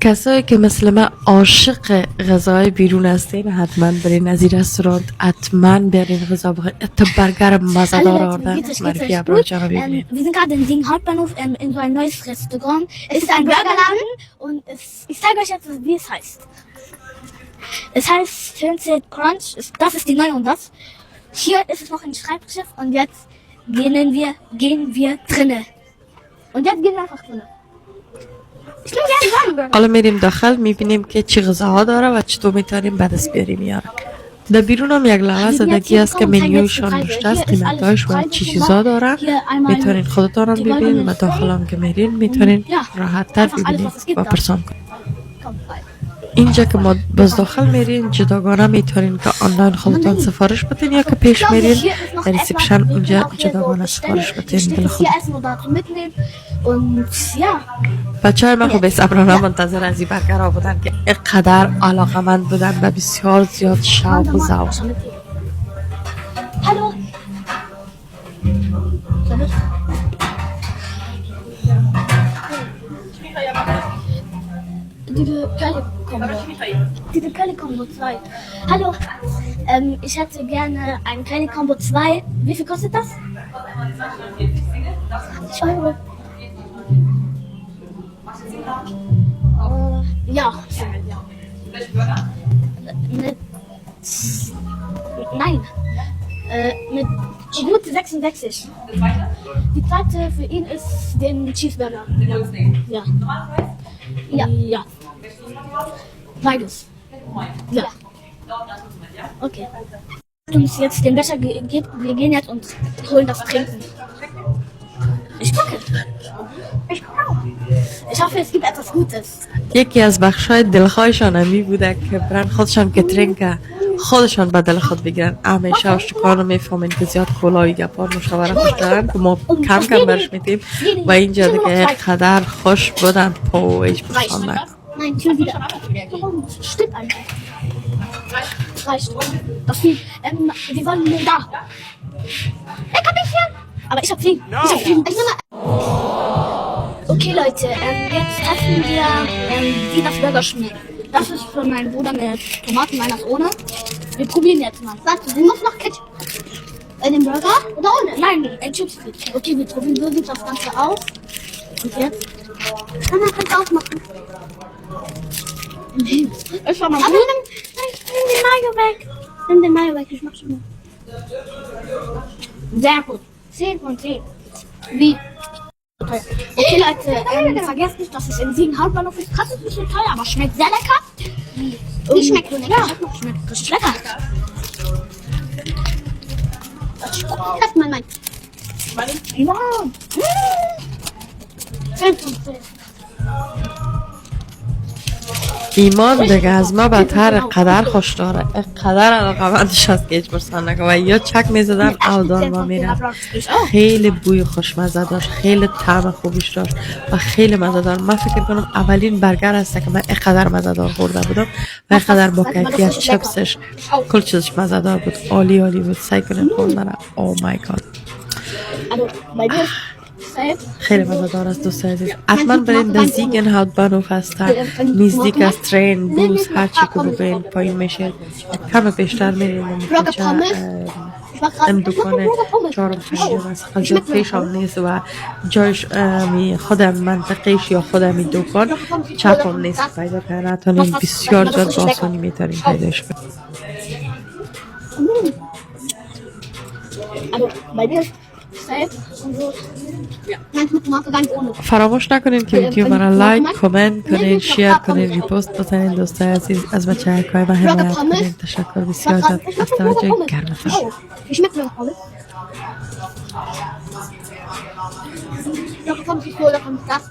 کسایی که مثل من عاشق غذای بیرون هستین حتما برین از این رستوران، حتما برین غذا بخورین. تا برگر مزه‌دار آوردن معرفی ابراهجان رو ببینید. Wir sind gerade in Siegen Hauptbahnhof in so ein neues Restaurant. Es ist ein Burgerladen und ich zeige euch jetzt, wie es heißt. Es heißt Filmset Crunch. Das ist die neue und das. Hier ist es noch ein Schreibschrift und jetzt gehen wir drinnen. Und jetzt gehen wir einfach drinnen. Ich nehme gerne Burger. حالا میریم داخل میبینیم که چی غذاها داره و چطور میتونیم به دست بیاریم یارا. در بیرون هم یک لحظه زدگی است که منیوشان نوشته است، قیمتاش و چی چیزا داره میتونین خودتان هم ببینین و داخل هم که میرین میتونین راحت تر ببینین و پرسان کنین. اینجا که ما باز داخل میرین جداگانه میتونین که آنلاین خودتان سفارش بدین یا که پیش میرین در ریسپشن اونجا جداگانه سفارش بدین بل خود. بچه های من خوب صبرانه منتظر از این برگرها بودن که اینقدر علاقمند بودن و بسیار زیاد شوق و ذوق. Diese Curry-Kombo 2. Hallo, ich hätte gerne ein Curry-Kombo 2. Wie viel kostet das? 20 Euro. Ja. Nein. Mit Minute 66. Die zweite für ihn ist den Cheeseburger. Ja. Ja. Ja. Beides. Ja. Okay. Uns jetzt den Becher gibt, wir gehen jetzt und holen das Trinken. Ich gucke. Ich hoffe, es gibt etwas Gutes. یکی از بخشای دلخواهشان همی بوده که برن خودشان کترینگ خودشان به دل خود بگیرن. همیشه آشتکانو میفهمین که زیاد کلاهی گپار مشاوره خوش دارن که ما کم کم برش میدیم و اینجا دیگه قدر خوش بودن پویش بخوام نکن. Nein, Tür wieder. Warum? Stimmt eigentlich. Reicht. Das viel. Wir wollen nur da. Hey, komm nicht hier. Aber ich hab viel. Ich hab viel. Ich nehme mal. Okay, Leute. Jetzt essen wir, wie das Burger schmeckt. Das ist für meinen Bruder mit Tomaten, meiner ist ohne. Wir probieren jetzt mal. Warte, du musst noch Ketchup. Den Burger? Oder ohne? Nein, ein Chips. Okay, wir probieren. So sieht das Ganze aus. Und jetzt? Kann man das aufmachen? Ich schau mal. Aber nimm den Mayo weg. Nimm den Mayo weg, ich mach schon mal. Sehr gut. 10 von 10. Wie? Okay, Leute, vergesst nicht, dass es in Siegen Hauptbahnhof ist. Das ist ein bisschen teuer, aber schmeckt sehr lecker. Wie schmeckt so lecker? Ja, schmeckt richtig lecker. Erstmal mein. Wow. 10 von 10. ایمان دیگه از ما بدتر قدر خوش داره، قدر علاقمندش هست که هیچ برسان نگه و یا چک میزدن او دار ما میرن. خیلی بوی خوشمزه داشت، خیلی طعم خوبیش داشت و خیلی مزه دار. من فکر کنم اولین برگر هسته که من اینقدر مزه دار خورده بودم و اینقدر با کیفیت چپسش کل چیزش مزه دار بود. عالی عالی بود. سعی کنید خوردن. او مای گاد خیلی مزه‌دار است دوست عزیز. حتما برین در زیگن هاوتبانوف هستن، نزدیک از ترین بوس هر چی که ببین پایین میشه کم بیشتر میرین ام دکانه 4 پنجم است. خیلی پیش هم نیست و جایش خودم منطقهش یا خودم دکان چپ هم نیست پیدا کردن. بسیار زیاد با آسانی میتونین پیداش کنید. فراموش نکنین که ویدیو مرا لایک، کامنت کنین، شیر کنین، ریپوست بزنین. دوستای عزیز از بچه های من حمایت کنین. تشکر بسیار زیاد از توجه گرمتان. Da kommt die Kohle, da kommt das.